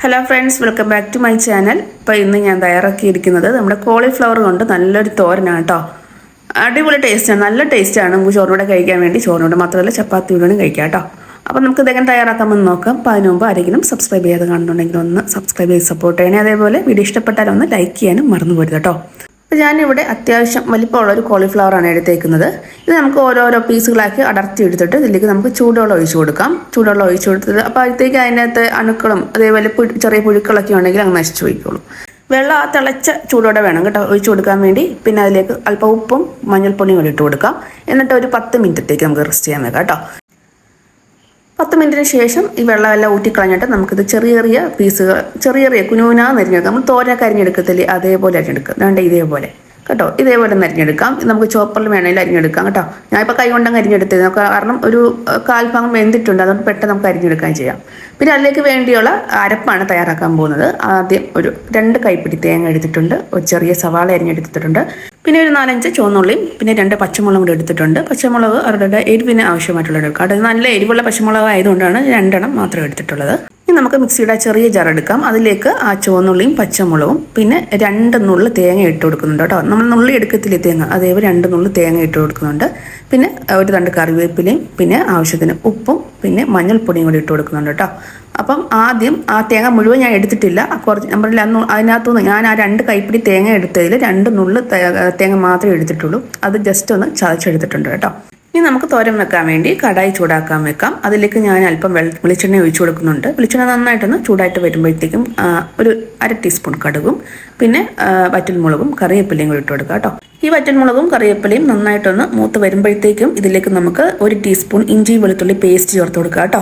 Hello friends, welcome back to my channel. ഇപ്പോൾ ഇന്ന് ഞാൻ തയ്യാറാക്കിയിരിക്കുന്നത് നമ്മുടെ കോളിഫ്ലവർ കൊണ്ട് നല്ലൊരു തോരനാണ് കേട്ടോ. അടിപൊളി ടേസ്റ്റാണ്, നല്ല ടേസ്റ്റാണ്. നമുക്ക് ചോറിനോടെ കഴിക്കാൻ വേണ്ടി, ചോറിനോട് മാത്രമല്ല ചപ്പാത്തിയോടും കഴിക്കാം കേട്ടോ. അപ്പോൾ നമുക്ക് ഇതെങ്ങനെ തയ്യാറാക്കാമെന്ന് നോക്കാം. അപ്പോൾ അതിന് മുമ്പ് ആരെങ്കിലും സബ്സ്ക്രൈബ് ചെയ്യാതെ കാണുന്നുണ്ടെങ്കിൽ ഒന്ന് സബ്സ്ക്രൈബ് ചെയ്ത് സപ്പോർട്ട് ചെയ്യണേ. അതേപോലെ വീഡിയോ ഇഷ്ടപ്പെട്ടാൽ ഒന്ന് ലൈക്ക് ചെയ്യാനും മറന്നു പോരുത് കേട്ടോ. അപ്പോൾ ഞാനിവിടെ അത്യാവശ്യം വലിപ്പമുള്ളൊരു കോളിഫ്ലവറാണ് എടുത്തേക്കുന്നത്. ഇത് നമുക്ക് ഓരോരോ പീസുകളാക്കി അടർത്തി എടുത്തിട്ട് ഇതിലേക്ക് നമുക്ക് ചൂടുവെള്ളം ഒഴിച്ചു കൊടുക്കാം. ചൂടുവെള്ളം ഒഴിച്ചു കൊടുത്തിട്ട് അപ്പോൾ അതിലേക്ക് അതിനകത്ത് അണുക്കളും അതേപോലെ ചെറിയ പുഴുക്കളൊക്കെ ഉണ്ടെങ്കിൽ അങ്ങ് നശിച്ചു പോയിക്കോളും. വെള്ളം ആ തിളച്ച ചൂടോടെ വേണം കേട്ടോ ഒഴിച്ചു കൊടുക്കാൻ വേണ്ടി. പിന്നെ അതിലേക്ക് അല്പം ഉപ്പും മഞ്ഞൾപ്പൊടിയും കൂടി ഇട്ട് കൊടുക്കാം. എന്നിട്ട് ഒരു 10 മിനിറ്റത്തേക്ക് നമുക്ക് റെസ്റ്റ് ചെയ്യാൻ വെക്കാം കേട്ടോ. 10 മിനിറ്റിന് ശേഷം ഈ വെള്ളമെല്ലാം ഊറ്റിക്കളഞ്ഞിട്ട് നമുക്കിത് ചെറിയ പീസുകൾ ചെറിയ കുനുകുനാ അരിഞ്ഞെടുക്കാം. നമ്മൾ തോരനൊക്കെ അരിഞ്ഞെടുക്കത്തില്ലേ, അതേപോലെ അരിഞ്ഞെടുക്കുക. വേണ്ട ഇതേപോലെ കേട്ടോ, ഇതേപോലെ ഒന്ന് അരിഞ്ഞെടുക്കാം. നമുക്ക് ചോപ്പറിൽ വേണമെങ്കിൽ അരിഞ്ഞെടുക്കാം കേട്ടോ. ഞാനിപ്പോൾ കൈ കൊണ്ടങ്ങ് അരിഞ്ഞെടുത്തത് കാരണം ഒരു കാൽഭാഗം വെന്തിട്ടുണ്ട്, അതുകൊണ്ട് പെട്ടെന്ന് നമുക്ക് അരിഞ്ഞെടുക്കാൻ ചെയ്യാം. പിന്നെ അതിലേക്ക് വേണ്ടിയുള്ള അരപ്പാണ് തയ്യാറാക്കാൻ പോകുന്നത്. ആദ്യം ഒരു 2 കൈപ്പിടി തേങ്ങ എടുത്തിട്ടുണ്ട്, ഒരു ചെറിയ സവാള അരിഞ്ഞെടുത്തിട്ടുണ്ട്, പിന്നെ ഒരു 4-5 ചുവന്നുള്ളിയും പിന്നെ 2 പച്ചമുളകും കൂടി എടുത്തിട്ടുണ്ട്. പച്ചമുളക് അവരുടെ എരിവിന് ആവശ്യമായിട്ടുള്ള എടുക്കാം. അത് നല്ല എരിവുള്ള പച്ചമുളക് ആയതുകൊണ്ടാണ് 2 എണ്ണം മാത്രം എടുത്തിട്ടുള്ളത്. ഇനി നമുക്ക് മിക്സിയുടെ ചെറിയ ജാർ എടുക്കാം. അതിലേക്ക് ആ ചുവന്നുള്ളിയും പച്ചമുളകും പിന്നെ 2 നുള്ള് തേങ്ങ ഇട്ട് കൊടുക്കുന്നുണ്ട് കേട്ടോ. നമ്മൾ നുള്ളി എടുക്കത്തില്ലേ തേങ്ങ, അതേപോലെ 2 നുള്ള് തേങ്ങ ഇട്ട് കൊടുക്കുന്നുണ്ട്. പിന്നെ ഒരു 2 കറിവേപ്പിലയും പിന്നെ ആവശ്യത്തിന് ഉപ്പും പിന്നെ മഞ്ഞൾപ്പൊടിയും കൂടി ഇട്ട് കൊടുക്കുന്നുണ്ട് കേട്ടോ. അപ്പം ആദ്യം ആ തേങ്ങ മുഴുവൻ ഞാൻ എടുത്തിട്ടില്ല, കുറച്ച് നമ്മളിൽ അതിനകത്തുനിന്ന് ഞാൻ ആ 2 കൈപ്പിടി തേങ്ങ എടുത്തതിൽ 2 നുള്ള് തേങ്ങ മാത്രമേ എടുത്തിട്ടുള്ളൂ. അത് ജസ്റ്റ് ഒന്ന് ചതച്ചെടുത്തിട്ടുണ്ട് കേട്ടോ. ഇനി നമുക്ക് തോരൻ വെക്കാൻ വേണ്ടി കടായി ചൂടാക്കാൻ വെക്കാം. അതിലേക്ക് ഞാൻ അല്പം വെളിച്ചെണ്ണ ഒഴിച്ചു കൊടുക്കുന്നുണ്ട്. വെളിച്ചെണ്ണ നന്നായിട്ടൊന്ന് ചൂടായിട്ട് വരുമ്പോഴത്തേക്കും ഒരു 1/2 ടീസ്പൂൺ കടുകും പിന്നെ വറ്റൽമുളകും കറിവേപ്പിലയും കൂടി ഇട്ട് കൊടുക്കാം കേട്ടോ. ഈ വറ്റൽമുളകും കറിവേപ്പിലയും നന്നായിട്ടൊന്ന് മൂത്ത് വരുമ്പോഴത്തേക്കും ഇതിലേക്ക് നമുക്ക് 1 ടീസ്പൂൺ ഇഞ്ചി വെളുത്തുള്ളി പേസ്റ്റ് ചേർത്ത് കൊടുക്കുക കേട്ടോ.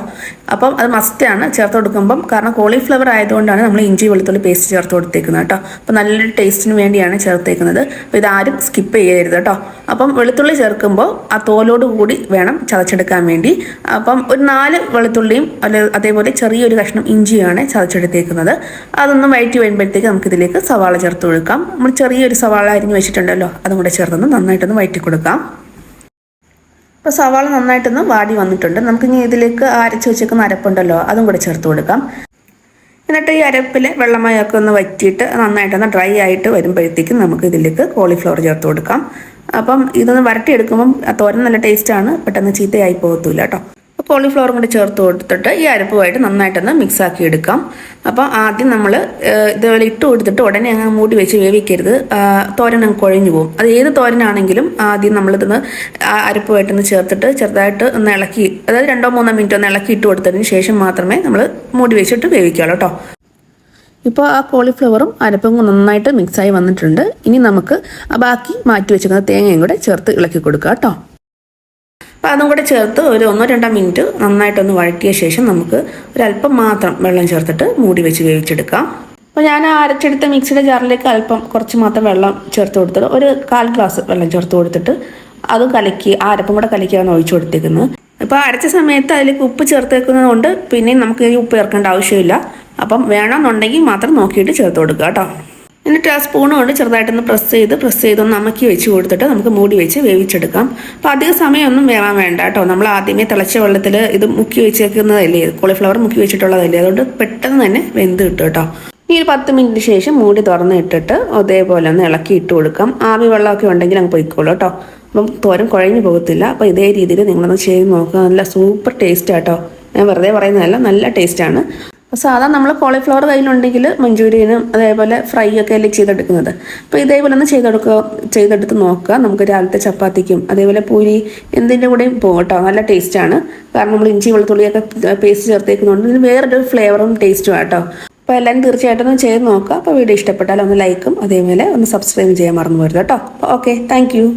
അപ്പം അത് മസ്റ്റാണ് ചേർത്ത് കൊടുക്കുമ്പം, കാരണം കോളിഫ്ലവർ ആയതുകൊണ്ടാണ് നമ്മൾ ഇഞ്ചി വെളുത്തുള്ളി പേസ്റ്റ് ചേർത്ത് കൊടുത്തേക്കുന്നത് കേട്ടോ. അപ്പം നല്ലൊരു ടേസ്റ്റിന് വേണ്ടിയാണ് ചേർത്തേക്കുന്നത്. അപ്പോൾ ഇതാരും സ്കിപ്പ് ചെയ്യരുത് കേട്ടോ. അപ്പം വെളുത്തുള്ളി ചേർക്കുമ്പോൾ ആ തോലോട് കൂടി വേണം ചതച്ചെടുക്കാൻ വേണ്ടി. അപ്പം ഒരു 4 വെളുത്തുള്ളിയും അതേപോലെ ചെറിയൊരു കഷ്ണം ഇഞ്ചിയാണ് ചതച്ചെടുത്തേക്കുന്നത്. അതൊന്നും വഴറ്റി വരുമ്പോഴത്തേക്ക് നമുക്കിതിലേക്ക് സവാള ചേർത്ത് കൊടുക്കാം. നമ്മൾ ചെറിയൊരു സവാള അരിഞ്ഞ് വെച്ചിട്ടുണ്ടല്ലോ, അതും കൂടെ ചേർത്തൊന്ന് നന്നായിട്ടൊന്ന് വഴറ്റി കൊടുക്കാം. അപ്പോൾ സവാള നന്നായിട്ടൊന്ന് വാടി വന്നിട്ടുണ്ട്. നമുക്കിനി ഇതിലേക്ക് അരച്ച് വെച്ചേക്കുന്ന അരപ്പുണ്ടല്ലോ, അതും കൂടെ ചേർത്ത് കൊടുക്കാം. എന്നിട്ട് ഈ അരപ്പിൽ വെള്ളമയൊക്കെ ഒന്ന് വറ്റിയിട്ട് നന്നായിട്ടൊന്ന് ഡ്രൈ ആയിട്ട് വരുമ്പോഴത്തേക്കും നമുക്ക് ഇതിലേക്ക് കോളിഫ്ലവർ ചേർത്ത് കൊടുക്കാം. അപ്പം ഇതൊന്ന് വരട്ടിയെടുക്കുമ്പം തോരൻ നല്ല ടേസ്റ്റാണ്, പെട്ടെന്ന് ചീത്തയായി പോകത്തില്ല കേട്ടോ. അപ്പോൾ കോളിഫ്ലവറും കൂടി ചേർത്ത് കൊടുത്തിട്ട് ഈ അരപ്പുമായിട്ട് നന്നായിട്ടൊന്ന് മിക്സ് ആക്കി എടുക്കാം. അപ്പോൾ ആദ്യം നമ്മൾ ഇതുപോലെ ഇട്ട് കൊടുത്തിട്ട് ഉടനെ അങ്ങ് മൂടി വെച്ച് വേവിക്കരുത്, തോരൻ അങ്ങ് കുഴഞ്ഞു പോകും. അത് ഏത് തോരനാണെങ്കിലും ആദ്യം നമ്മളിതൊന്ന് അരപ്പുമായിട്ടൊന്ന് ചേർത്തിട്ട് ചെറുതായിട്ട് ഒന്ന് ഇളക്കി, അതായത് 2-3 മിനിറ്റ് ഒന്ന് ഇളക്കി ഇട്ട് കൊടുത്തതിന് ശേഷം മാത്രമേ നമ്മൾ മൂടി വെച്ചിട്ട് വേവിക്കാവുള്ളൂ കേട്ടോ. ഇപ്പോൾ ആ കോളിഫ്ലവറും അരപ്പും നന്നായിട്ട് മിക്സായി വന്നിട്ടുണ്ട്. ഇനി നമുക്ക് ബാക്കി മാറ്റി വെച്ചിരിക്കുന്ന തേങ്ങയും കൂടെ ചേർത്ത് ഇളക്കി കൊടുക്കുക കേട്ടോ. അപ്പോൾ അതും കൂടെ ചേർത്ത് ഒരു 1-2 മിനിറ്റ് നന്നായിട്ടൊന്ന് വഴറ്റിയ ശേഷം നമുക്ക് ഒരല്പം മാത്രം വെള്ളം ചേർത്തിട്ട് മൂടി വെച്ച് വേവിച്ചെടുക്കാം. അപ്പോൾ ഞാൻ അരച്ചെടുത്ത മിക്സിയുടെ ജാറിലേക്ക് അല്പം കുറച്ച് മാത്രം വെള്ളം ചേർത്ത് കൊടുത്തിട്ട് ഒരു 1/4 ഗ്ലാസ് വെള്ളം ചേർത്ത് കൊടുത്തിട്ട് അത് കലക്കി ആ അരപ്പും കൂടെ കലക്കിയാണ് ഒഴിച്ചു കൊടുത്തേക്കുന്നത്. ഇപ്പോൾ അരച്ച സമയത്ത് അതിലേക്ക് ഉപ്പ് ചേർത്തേക്കുന്നത് കൊണ്ട് പിന്നെയും നമുക്ക് ഈ ഉപ്പ് ചേർക്കേണ്ട ആവശ്യമില്ല. അപ്പം വേണമെന്നുണ്ടെങ്കിൽ മാത്രം നോക്കിയിട്ട് ചേർത്ത് കൊടുക്കുക കേട്ടോ. എന്നിട്ട് ആ സ്പൂൺ കൊണ്ട് ചെറുതായിട്ടൊന്ന് പ്രസ് ചെയ്തൊന്ന് അമക്കി വെച്ച് കൊടുത്തിട്ട് നമുക്ക് മൂടി വെച്ച് വേവിച്ചെടുക്കാം. അപ്പോൾ അധിക സമയമൊന്നും വേവാൻ വേണ്ട കേട്ടോ. നമ്മൾ ആദ്യമേ തിളച്ച വെള്ളത്തിൽ ഇത് മുക്കി വെച്ചേക്കുന്നതല്ലേ, കോളിഫ്ലവർ മുക്കി വെച്ചിട്ടുള്ളതല്ലേ, അതുകൊണ്ട് പെട്ടെന്ന് തന്നെ വെന്ത് കിട്ടും കേട്ടോ. ഈ ഒരു 10 മിനിറ്റിന് ശേഷം മൂടി തുറന്ന് ഇട്ടിട്ട് അതേപോലെ ഒന്ന് ഇളക്കി ഇട്ട് കൊടുക്കാം. ആവി വെള്ളമൊക്കെ ഉണ്ടെങ്കിൽ അങ്ങ് പൊയ്ക്കോളൂ കേട്ടോ. അപ്പം തോരൻ കുഴഞ്ഞു പോകത്തില്ല. അപ്പോൾ ഇതേ രീതിയിൽ നിങ്ങളൊന്ന് ചെയ്ത് നോക്കുക. നല്ല സൂപ്പർ ടേസ്റ്റ് കേട്ടോ. ഞാൻ വെറുതെ പറയുന്നതല്ല, നല്ല ടേസ്റ്റാണ്. സാധാരണ നമ്മൾ കോളിഫ്ലവർ കയ്യിലുണ്ടെങ്കിൽ മഞ്ചൂരിയനും അതേപോലെ ഫ്രൈ ഒക്കെ അല്ലേ ചെയ്തെടുക്കുന്നത്. അപ്പോൾ ഇതേപോലെ ഒന്ന് ചെയ്തെടുത്ത് നോക്കുക. നമുക്ക് രാവിലത്തെ ചപ്പാത്തിക്കും അതേപോലെ പൂരി എന്തിൻ്റെ കൂടെയും പോകും കേട്ടോ. നല്ല ടേസ്റ്റാണ്, കാരണം നമ്മൾ ഇഞ്ചി വെളുത്തുള്ളിയൊക്കെ പേസ്റ്റ് ചേർത്തേക്കുന്നതുകൊണ്ട് ഇതിന് വേറൊരു ഫ്ലേവറും ടേസ്റ്റും കേട്ടോ. അപ്പോൾ എല്ലാവരും തീർച്ചയായിട്ടും ഒന്ന് ചെയ്ത് നോക്കുക. അപ്പോൾ വീഡിയോ ഇഷ്ടപ്പെട്ടാൽ ഒന്ന് ലൈക്കും അതേപോലെ ഒന്ന് സബ്സ്ക്രൈബ് ചെയ്യാൻ മറന്നു പോരുത് കേട്ടോ. അപ്പോൾ ഓക്കെ, താങ്ക് യു.